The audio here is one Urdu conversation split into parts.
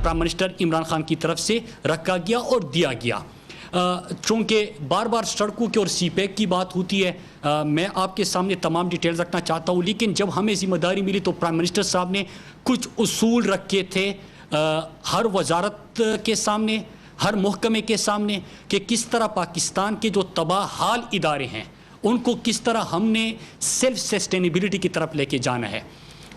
پرائم منسٹر عمران خان کی طرف سے رکھا گیا اور دیا گیا. چونکہ بار بار سڑکوں کے اور سی پیک کی بات ہوتی ہے, میں آپ کے سامنے تمام ڈیٹیلز رکھنا چاہتا ہوں, لیکن جب ہمیں ذمہ داری ملی تو پرائم منسٹر صاحب نے کچھ اصول رکھے تھے ہر وزارت کے سامنے, ہر محکمے کے سامنے, کہ کس طرح پاکستان کے جو تباہ حال ادارے ہیں ان کو کس طرح ہم نے سیلف سسٹینیبلٹی کی طرف لے کے جانا ہے.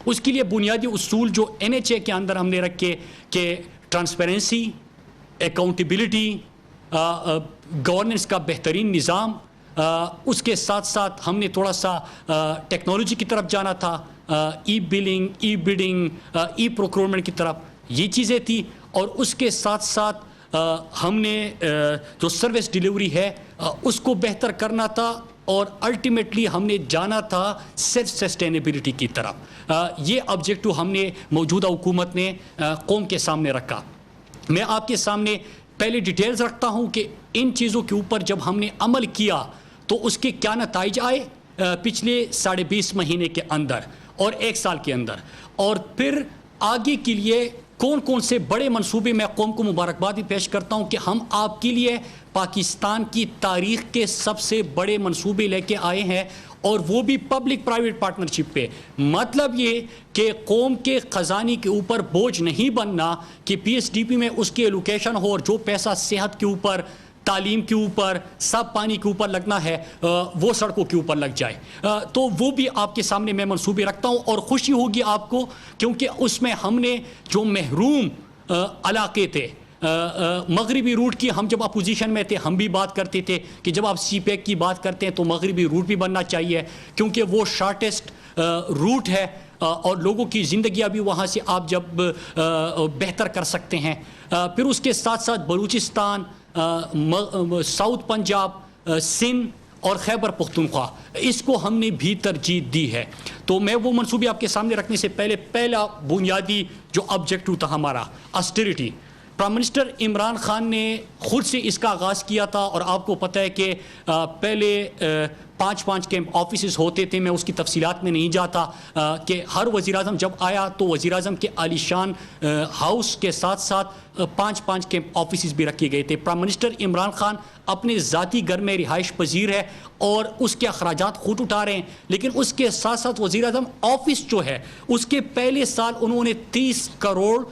اس کے لیے بنیادی اصول جو NHA کے اندر ہم نے رکھے کہ ٹرانسپیرنسی, اکاؤنٹیبلٹی, گورننس کا بہترین نظام, اس کے ساتھ ساتھ ہم نے تھوڑا سا ٹیکنالوجی کی طرف جانا تھا, ای بلنگ, ای بڈنگ, ای پروکیورمنٹ کی طرف, یہ چیزیں تھی. اور اس کے ساتھ ساتھ ہم نے جو سروس ڈیلیوری ہے اس کو بہتر کرنا تھا, اور الٹیمیٹلی ہم نے جانا تھا سیلف سسٹینیبلٹی کی طرف. یہ آبجیکٹو ہم نے موجودہ حکومت نے قوم کے سامنے رکھا. میں آپ کے سامنے پہلے ڈیٹیلز رکھتا ہوں کہ ان چیزوں کے اوپر جب ہم نے عمل کیا تو اس کے کیا نتائج آئے پچھلے 20.5 مہینے کے اندر اور 1 سال کے اندر, اور پھر آگے کے لیے کون کون سے بڑے منصوبے. میں قوم کو مبارکباد بھی پیش کرتا ہوں کہ ہم آپ کے لیے پاکستان کی تاریخ کے سب سے بڑے منصوبے لے کے آئے ہیں, اور وہ بھی پبلک پرائیویٹ پارٹنرشپ پہ. مطلب یہ کہ قوم کے خزانے کے اوپر بوجھ نہیں بننا کہ PSDP میں اس کی ایلوکیشن ہو اور جو پیسہ صحت کے اوپر, تعلیم کے اوپر, صاف پانی کے اوپر لگنا ہے وہ سڑکوں کے اوپر لگ جائے. تو وہ بھی آپ کے سامنے میں منصوبے رکھتا ہوں, اور خوشی ہوگی آپ کو کیونکہ اس میں ہم نے جو محروم علاقے تھے, مغربی روٹ کی, ہم جب اپوزیشن میں تھے ہم بھی بات کرتے تھے کہ جب آپ سی پیک کی بات کرتے ہیں تو مغربی روٹ بھی بننا چاہیے کیونکہ وہ شارٹیسٹ روٹ ہے اور لوگوں کی زندگیاں بھی وہاں سے آپ جب بہتر کر سکتے ہیں. پھر اس کے ساتھ ساتھ بلوچستان, ساؤتھ پنجاب, سندھ اور خیبر پختونخوا, اس کو ہم نے بھی ترجیح دی ہے. تو میں وہ منصوبے آپ کے سامنے رکھنے سے پہلے پہلا بنیادی جو آبجیکٹو تھا ہمارا آسٹیریٹی, پرائم منسٹر عمران خان نے خود سے اس کا آغاز کیا تھا. اور آپ کو پتہ ہے کہ پہلے 5 کیمپ آفیسز ہوتے تھے, میں اس کی تفصیلات میں نہیں جاتا, کہ ہر وزیر اعظم جب آیا تو وزیر اعظم کے عالی شان ہاؤس کے ساتھ ساتھ 5 کیمپ آفیسز بھی رکھے گئے تھے. پرائم منسٹر عمران خان اپنے ذاتی گھر میں رہائش پذیر ہے اور اس کے اخراجات خود اٹھا رہے ہیں, لیکن اس کے ساتھ ساتھ وزیر اعظم آفس جو ہے اس کے پہلے سال انہوں نے 30 کروڑ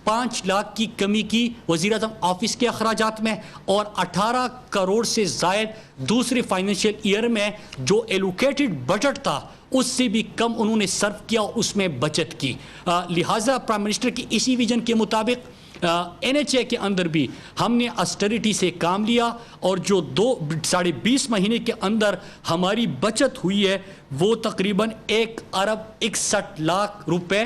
5 لاکھ کی کمی کی وزیر اعظم آفس کے اخراجات میں, اور 18 کروڑ سے زائد دوسرے فائنینشیل ایئر میں جو ایلوکیٹڈ بجٹ تھا اس سے بھی کم انہوں نے صرف کیا, اس میں بچت کی. لہٰذا پرائم منسٹر کی اسی ویژن کے مطابق NHA کے اندر بھی ہم نے آسٹیریٹی سے کام لیا, اور جو 20 مہینے کے اندر ہماری بچت ہوئی ہے وہ تقریباً 1 ارب 61 لاکھ روپے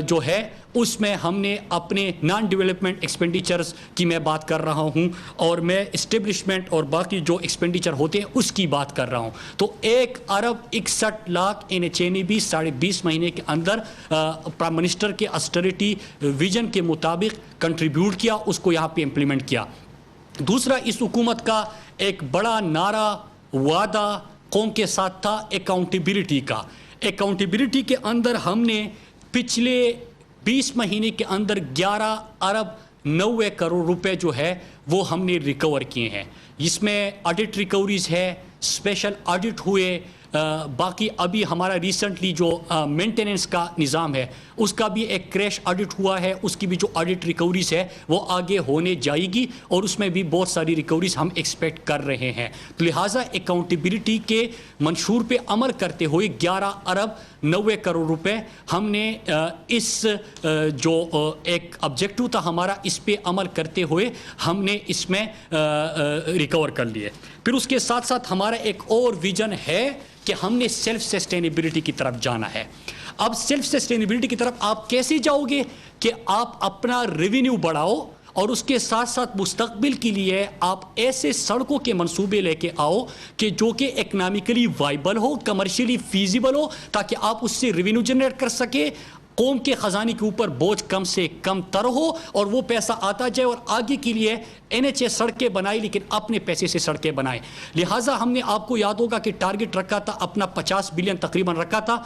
جو ہے اس میں ہم نے اپنے نان ڈیولپمنٹ ایکسپینڈیچرز کی میں بات کر رہا ہوں, اور میں اسٹیبلشمنٹ اور باقی جو ایکسپینڈیچر ہوتے ہیں اس کی بات کر رہا ہوں. تو 1 ارب 61 لاکھ NHA نے بھی 20.5 مہینے کے اندر پرائم منسٹر کے آسٹیریٹی ویژن کے مطابق کنٹریبیوٹ کیا, اس کو یہاں پہ امپلیمنٹ کیا. دوسرا, اس حکومت کا ایک بڑا نعرہ وعدہ قوم کے ساتھ تھا اکاؤنٹیبلٹی کا. اکاؤنٹیبلٹی کے اندر ہم نے پچھلے 20 مہینے کے اندر 11 ارب 90 کروڑ روپے جو ہے وہ ہم نے ریکور کیے ہیں. اس میں آڈٹ ریکوریز ہے, اسپیشل آڈٹ ہوئے, باقی ابھی ہمارا ریسنٹلی جو مینٹیننس کا نظام ہے اس کا بھی ایک کریش آڈٹ ہوا ہے, اس کی بھی جو آڈٹ ریکوریز ہے وہ آگے ہونے جائے گی, اور اس میں بھی بہت ساری ریکوریز ہم ایکسپیکٹ کر رہے ہیں. تو لہٰذا اکاؤنٹیبلٹی کے منشور پہ عمل کرتے ہوئے 11 ارب 90 کروڑ روپے ہم نے اس جو ایک آبجیکٹو تھا ہمارا, اس پہ عمل کرتے ہوئے ہم نے اس میں ریکور کر لیے. پھر اس کے ساتھ ساتھ ہمارا ایک اور ویژن ہے کہ ہم نے سیلف سسٹینیبلٹی کی طرف جانا ہے. اب سیلف سسٹینیبلٹی کی طرف آپ کیسے جاؤ گے کہ آپ اپنا ریونیو بڑھاؤ اور اس کے ساتھ ساتھ مستقبل کے لیے آپ ایسے سڑکوں کے منصوبے لے کے آؤ کہ جو کہ اکنامکلی وائبل ہو, کمرشلی فیزیبل ہو, تاکہ آپ اس سے ریونیو جنریٹ کر سکے, قوم کے خزانے کے اوپر بوجھ کم سے کم تر ہو اور وہ پیسہ آتا جائے اور آگے کے لیے NHA سڑکیں بنائی لیکن اپنے پیسے سے سڑکیں بنائیں. لہٰذا ہم نے آپ کو یاد ہوگا کہ ٹارگٹ رکھا تھا اپنا 50 بلین تقریباً رکھا تھا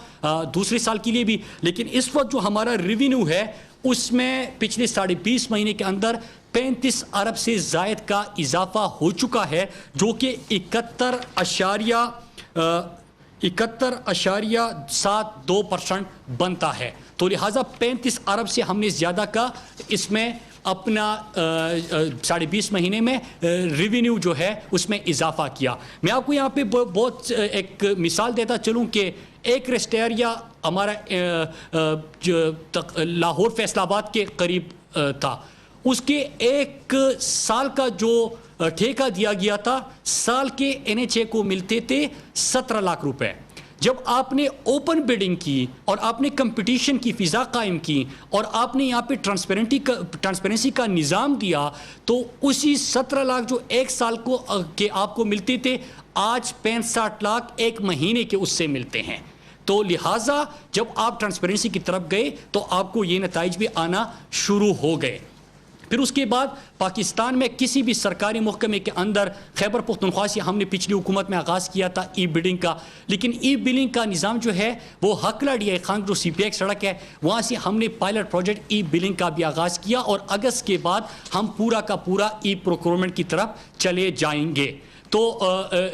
دوسرے سال کے لیے بھی, لیکن اس وقت جو ہمارا ریونیو ہے اس میں پچھلے 20.5 مہینے کے اندر 35 ارب سے زائد کا اضافہ ہو چکا ہے جو کہ 71.72% بنتا ہے. تو لہٰذا 35 ارب سے ہم نے زیادہ کا اس میں اپنا 20.5 مہینے میں ریونیو جو ہے اس میں اضافہ کیا. میں آپ کو یہاں پہ بہت ایک مثال دیتا چلوں کہ ایک ریسٹ ایریا ہمارا لاہور فیصل آباد کے قریب تھا, اس کے ایک سال کا جو ٹھیکہ دیا گیا تھا سال کے NHA کو ملتے تھے 17 لاکھ روپے. جب آپ نے اوپن بیڈنگ کی اور آپ نے کمپٹیشن کی فضا قائم کی اور آپ نے یہاں پہ ٹرانسپیرنسی کا نظام دیا تو اسی 17 لاکھ جو ایک سال کو کہ آپ کو ملتے تھے آج 65 لاکھ ایک مہینے کے اس سے ملتے ہیں. تو لہٰذا جب آپ ٹرانسپیرنسی کی طرف گئے تو آپ کو یہ نتائج بھی آنا شروع ہو گئے. پھر اس کے بعد پاکستان میں کسی بھی سرکاری محکمے کے اندر خیبر پختونخوا سے ہم نے پچھلی حکومت میں آغاز کیا تھا ای بلڈنگ کا, لیکن ای بلڈنگ کا نظام جو ہے وہ حقلہ ڈی آئی خان جو CPX سڑک ہے وہاں سے ہم نے پائلٹ پروجیکٹ ای بلڈنگ کا بھی آغاز کیا اور اگست کے بعد ہم پورا کا پورا ای پروکیورمنٹ کی طرف چلے جائیں گے. تو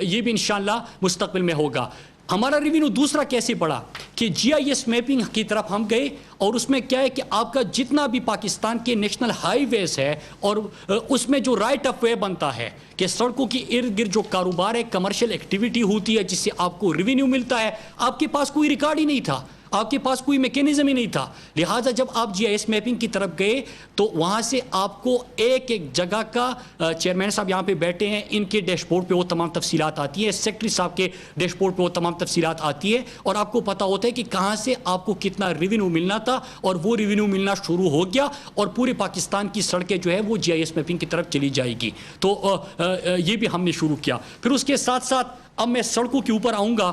یہ بھی انشاءاللہ مستقبل میں ہوگا. ہمارا ریونیو دوسرا کیسے بڑھا کہ GIS میپنگ کی طرف ہم گئے اور اس میں کیا ہے کہ آپ کا جتنا بھی پاکستان کے نیشنل ہائی ویز ہے اور اس میں جو رائٹ آف وے بنتا ہے کہ سڑکوں کی ارد گرد جو کاروبار ہے کمرشل ایکٹیویٹی ہوتی ہے جس سے آپ کو ریونیو ملتا ہے, آپ کے پاس کوئی ریکارڈ ہی نہیں تھا, آپ کے پاس کوئی میکینزم ہی نہیں تھا. لہٰذا جب آپ GIS میپنگ کی طرف گئے تو وہاں سے آپ کو ایک ایک جگہ کا چیئرمین صاحب یہاں پہ بیٹھے ہیں, ان کے ڈیش بورڈ پہ وہ تمام تفصیلات آتی ہیں, سیکرٹری صاحب کے ڈیش بورڈ پہ وہ تمام تفصیلات آتی ہے اور آپ کو پتا ہوتا ہے کہ کہاں سے آپ کو کتنا ریونیو ملنا تھا اور وہ ریونیو ملنا شروع ہو گیا اور پورے پاکستان کی سڑکیں جو ہے وہ GIS میپنگ کی طرف چلی جائے گی. تو یہ بھی ہم نے شروع کیا. پھر اس کے ساتھ ساتھ اب میں سڑکوں کے اوپر آؤں گا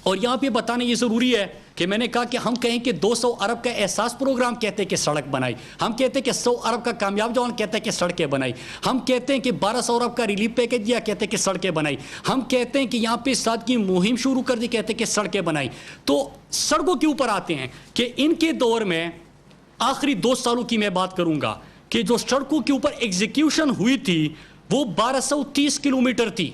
اور یہاں پہ بتانا یہ ضروری ہے کہ میں نے کہا کہ ہم کہیں کہ 200 ارب کا احساس پروگرام کہتے ہیں کہ سڑک بنائی, ہم کہتے ہیں کہ 100 ارب کا کامیاب جوان کہتے ہیں کہ سڑکیں بنائی, ہم کہتے ہیں کہ 1200 ارب کا ریلیف پیکج دیا کہتے ہیں کہ سڑکیں بنائی, ہم کہتے ہیں کہ یہاں پہ سادگی مہم شروع کر دی کہتے ہیں کہ سڑکیں بنائی. تو سڑکوں کے اوپر آتے ہیں کہ ان کے دور میں آخری 2 سالوں کی میں بات کروں گا کہ جو سڑکوں کے اوپر ایگزیکیوشن ہوئی تھی وہ 1230 کلومیٹر تھی.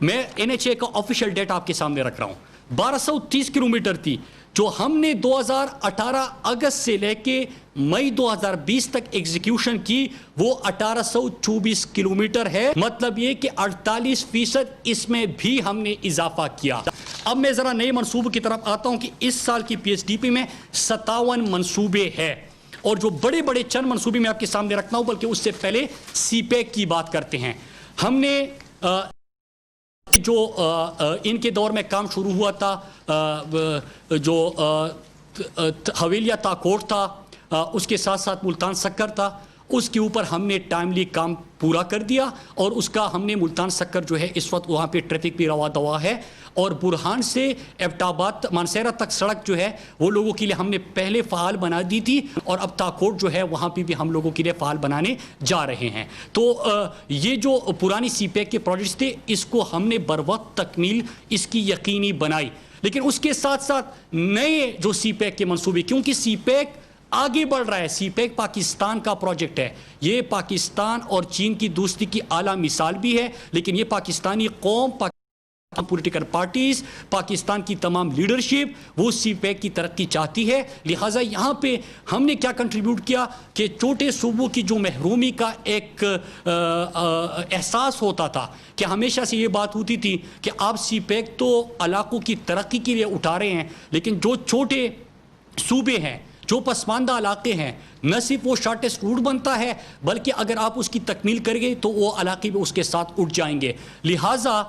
میں NHA کا آفیشیل ڈیٹا آپ کے سامنے رکھ رہا ہوں, 1230 کلومیٹر تھی. جو ہم نے 2018 اگست سے لے کے مئی 2020 تک ایگزیکیوشن کی وہ 1824 کلومیٹر ہے. مطلب یہ کہ 48% اس میں بھی ہم نے اضافہ کیا. اب میں ذرا نئے منصوبوں کی طرف آتا ہوں کہ اس سال کی PSDP میں 57 منصوبے ہیں اور جو بڑے بڑے چند منصوبے میں آپ کے سامنے رکھتا ہوں بلکہ اس سے پہلے CPEC کی بات کرتے ہیں. ہم نے جو ان کے دور میں کام شروع ہوا تھا جو حویلیہ تاکوٹ تھا, اس کے ساتھ ساتھ ملتان سکر تھا, اس کے اوپر ہم نے ٹائملی کام پورا کر دیا اور اس کا ہم نے ملتان سکر جو ہے اس وقت وہاں پہ ٹریفک بھی روا دوا ہے اور برہان سے ایبٹآباد مانسہرہ تک سڑک جو ہے وہ لوگوں کے لیے ہم نے پہلے فعال بنا دی تھی اور اب تاکوٹ جو ہے وہاں پہ بھی ہم لوگوں کے لیے فعال بنانے جا رہے ہیں. تو یہ جو پرانی CPEC کے پروجیکٹس تھے اس کو ہم نے بروقت تکمیل اس کی یقینی بنائی. لیکن اس کے ساتھ ساتھ نئے جو CPEC کے منصوبے, کیونکہ CPEC آگے بڑھ رہا ہے, CPEC پاکستان کا پروجیکٹ ہے, یہ پاکستان اور چین کی دوستی کی اعلیٰ مثال بھی ہے, لیکن یہ پاکستانی قوم, پولیٹیکل پارٹیز, پاکستان کی تمام لیڈرشپ وہ CPEC کی ترقی چاہتی ہے. لہٰذا یہاں پہ ہم نے کیا کنٹریبیوٹ کیا کہ چھوٹے صوبوں کی جو محرومی کا ایک احساس ہوتا تھا کہ ہمیشہ سے یہ بات ہوتی تھی کہ آپ CPEC تو علاقوں کی ترقی کے لیے اٹھا رہے ہیں, لیکن جو چھوٹے صوبے ہیں, جو پسماندہ علاقے ہیں, نہ صرف وہ شارٹیسٹ روٹ بنتا ہے بلکہ اگر آپ اس کی تکمیل کریں گے تو وہ علاقے بھی اس کے ساتھ اٹھ جائیں گے. لہٰذا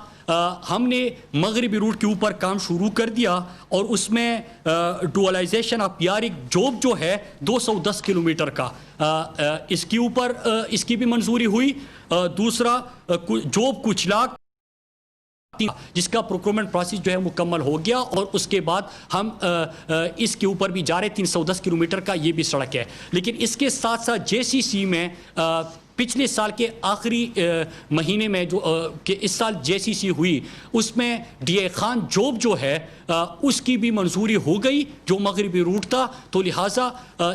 ہم نے مغربی روٹ کے اوپر کام شروع کر دیا اور اس میں ڈوالائزیشن آف یارک جوب جو ہے 210 کلومیٹر کا اس کے اوپر اس کی بھی منظوری ہوئی. دوسرا جوب کچلاک جس کا پروکیورمنٹ پروسیس جو ہے مکمل ہو گیا اور اس کے بعد ہم اس کے اوپر بھی جا رہے 310 کلومیٹر کا یہ بھی سڑک ہے. لیکن اس کے ساتھ ساتھ جے سی سی میں پچھلے سال کے آخری مہینے میں جو کہ اس سال جے سی سی ہوئی اس میں ڈی اے خان جوب جو ہے اس کی بھی منظوری ہو گئی جو مغربی روٹ تھا. تو لہٰذا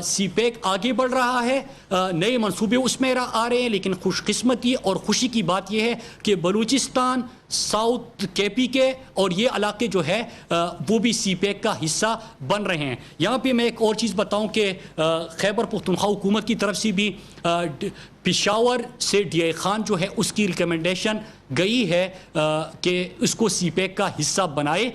سی پیک آگے بڑھ رہا ہے, نئے منصوبے اس میں آ رہے ہیں. لیکن خوش قسمتی اور خوشی کی بات یہ ہے کہ بلوچستان, ساؤتھ کے پی کے اور یہ علاقے جو ہے وہ بھی سی پیک کا حصہ بن رہے ہیں. یہاں پہ میں ایک اور چیز بتاؤں کہ خیبر پختونخوا حکومت کی طرف سے بھی پشاور سے ڈی اے خان جو ہے اس کی ریکمنڈیشن گئی ہے کہ اس کو سی پیک کا حصہ بنائے.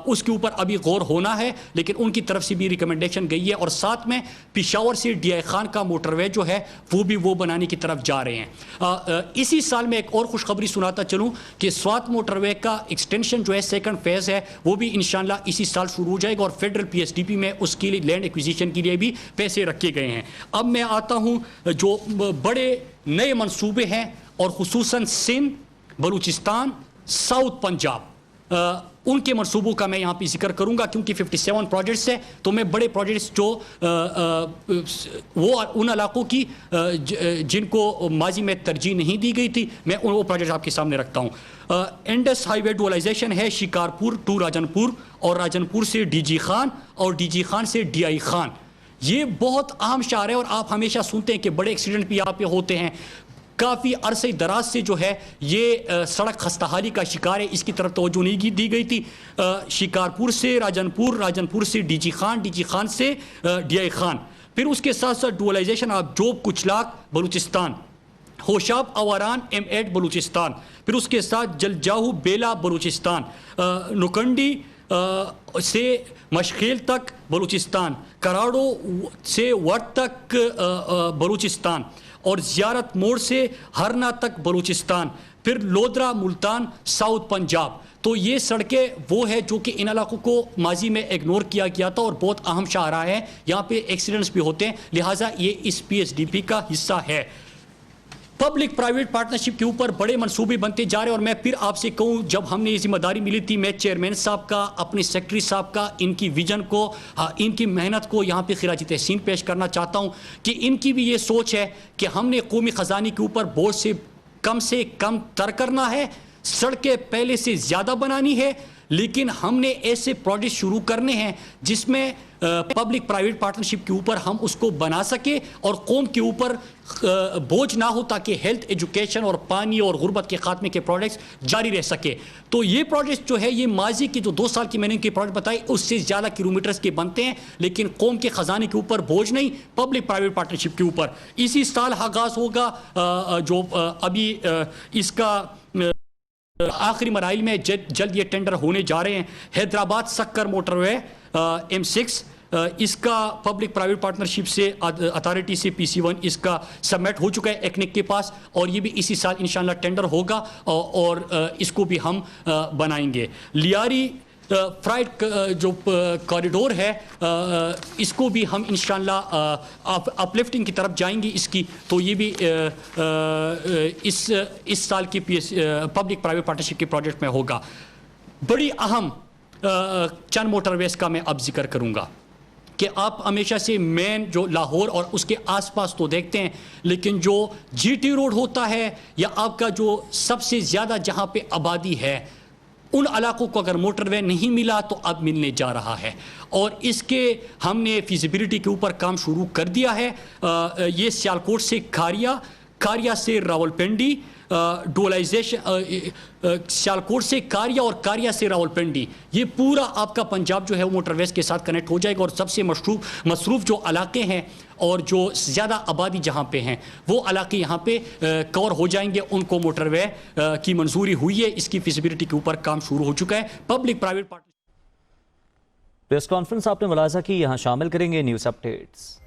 اس کے اوپر ابھی غور ہونا ہے لیکن ان کی طرف سے بھی ریکمنڈیشن گئی ہے. اور ساتھ میں پشاور سے ڈی اے خان کا موٹر وے جو ہے وہ بھی وہ بنانے کی طرف جا رہے ہیں. اسی سال میں ایک اور خوشخبری سناتا چلوں کہ سوات موٹر وے کا ایکسٹینشن جو ہے سیکنڈ فیز ہے وہ بھی انشاءاللہ اسی سال شروع ہو جائے گا اور federal P S D P میں اس کے لیے لینڈ ایکویزیشن کے لیے بھی پیسے رکھے گئے ہیں. اب میں آتا ہوں جو بڑے نئے منصوبے ہیں اور خصوصاً سندھ, بلوچستان, ساؤتھ پنجاب ان کے منصوبوں کا میں یہاں پہ ذکر کروں گا کیونکہ 57 پروجیکٹس ہیں. تو میں بڑے پروجیکٹس جو وہ ان علاقوں کی جن کو ماضی میں ترجیح نہیں دی گئی تھی میں وہ پروجیکٹ آپ کے سامنے رکھتا ہوں. انڈس ہائی وے ڈوالائزیشن ہے شکارپور ٹو راجنپور اور راجنپور سے ڈی جی خان اور ڈی جی خان سے ڈی آئی خان. یہ بہت اہم شہر ہے اور آپ ہمیشہ سنتے ہیں کہ بڑے ایکسیڈنٹ بھی یہاں پہ ہوتے ہیں. کافی عرصے دراز سے جو ہے یہ سڑک خستہ حالی کا شکار ہے, اس کی طرف توجہ نہیں دی گئی تھی. شکارپور سے راجنپور, راجنپور سے ڈی جی خان سے ڈی آئی خان. پھر اس کے ساتھ ساتھ dualisation of Zhob Kuchlak Balochistan, Hoshab Awaran M8 Balochistan, پھر اس کے ساتھ جلجاہو بیلا بلوچستان, نکنڈی سے مشخیل تک بلوچستان, کراڑو سے وٹ تک بلوچستان اور زیارت موڑ سے ہرنا تک بلوچستان, پھر لودرا ملتان ساؤتھ پنجاب. تو یہ سڑکیں وہ ہے جو کہ ان علاقوں کو ماضی میں اگنور کیا گیا تھا اور بہت اہم شاہراہ ہیں, یہاں پہ ایکسیڈنٹس بھی ہوتے ہیں, لہٰذا یہ اس پی ایس ڈی پی کا حصہ ہے. پبلک پرائیویٹ پارٹنرشپ کے اوپر بڑے منصوبے بنتے جا رہے ہیں اور میں پھر آپ سے کہوں جب ہم نے یہ ذمہ داری ملی تھی میں چیئرمین صاحب کا, اپنے سیکرٹری صاحب کا, ان کی ویژن کو, ان کی محنت کو یہاں پہ خراج تحسین پیش کرنا چاہتا ہوں کہ ان کی بھی یہ سوچ ہے کہ ہم نے قومی خزانے کے اوپر بوجھ سے کم تر کرنا ہے, سڑکیں پہلے سے زیادہ بنانی ہے, لیکن ہم نے ایسے پروجیکٹ شروع کرنے ہیں جس میں پبلک پرائیویٹ پارٹنرشپ کے اوپر ہم اس کو بنا سکے اور قوم کے اوپر بوجھ نہ ہو تاکہ ہیلتھ, ایجوکیشن اور پانی اور غربت کے خاتمے کے پروجیکٹس جاری رہ سکے. تو یہ پروجیکٹ جو ہے یہ ماضی کی جو 2 سال کی میں نے پروجیکٹ بتائی اس سے زیادہ کلومیٹرز کے بنتے ہیں لیکن قوم کے خزانے کے اوپر بوجھ نہیں, پبلک پرائیویٹ پارٹنرشپ کے اوپر. اسی سال آغاز ہوگا جو ابھی اس کا آخری مراحل میں جلد یہ ٹینڈر ہونے جا رہے ہیں, حیدرآباد سکر موٹر وے M6, اس کا پبلک پرائیویٹ پارٹنرشپ سے اتھارٹی سے PC1 اس کا سبمٹ ہو چکا ہے ایکنک کے پاس اور یہ بھی اسی سال انشاءاللہ ٹینڈر ہوگا اور اس کو بھی ہم بنائیں گے. لیاری فرائٹ جو کوریڈور ہے اس کو بھی ہم انشاءاللہ اپ لفٹنگ کی طرف جائیں گے اس کی, تو یہ بھی اس سال کی پبلک پرائیویٹ پارٹنرشپ کے پروجیکٹ میں ہوگا. بڑی اہم چند موٹر ویز کا میں اب ذکر کروں گا کہ آپ ہمیشہ سے مین جو لاہور اور اس کے آس پاس تو دیکھتے ہیں لیکن جو جی ٹی روڈ ہوتا ہے یا آپ کا جو سب سے زیادہ جہاں پہ آبادی ہے ان علاقوں کو اگر موٹر وے نہیں ملا تو اب ملنے جا رہا ہے اور اس کے ہم نے فیزیبلٹی کے اوپر کام شروع کر دیا ہے. یہ سیالکوٹ سے کھاریا سے راولپنڈی, ڈولائزیشن سیالکوٹ سے کاریا اور کاریا سے راولپنڈی, یہ پورا آپ کا پنجاب جو ہے وہ موٹر ویز کے ساتھ کنیکٹ ہو جائے گا اور سب سے مصروف جو علاقے ہیں اور جو زیادہ آبادی جہاں پہ ہیں وہ علاقے یہاں پہ کور ہو جائیں گے. ان کو موٹر وے کی منظوری ہوئی ہے, اس کی فیزیبلٹی کے اوپر کام شروع ہو چکا ہے. Public private partnership press conference آپ نے ملاحظہ کی, یہاں شامل کریں گے نیوز اپڈیٹس.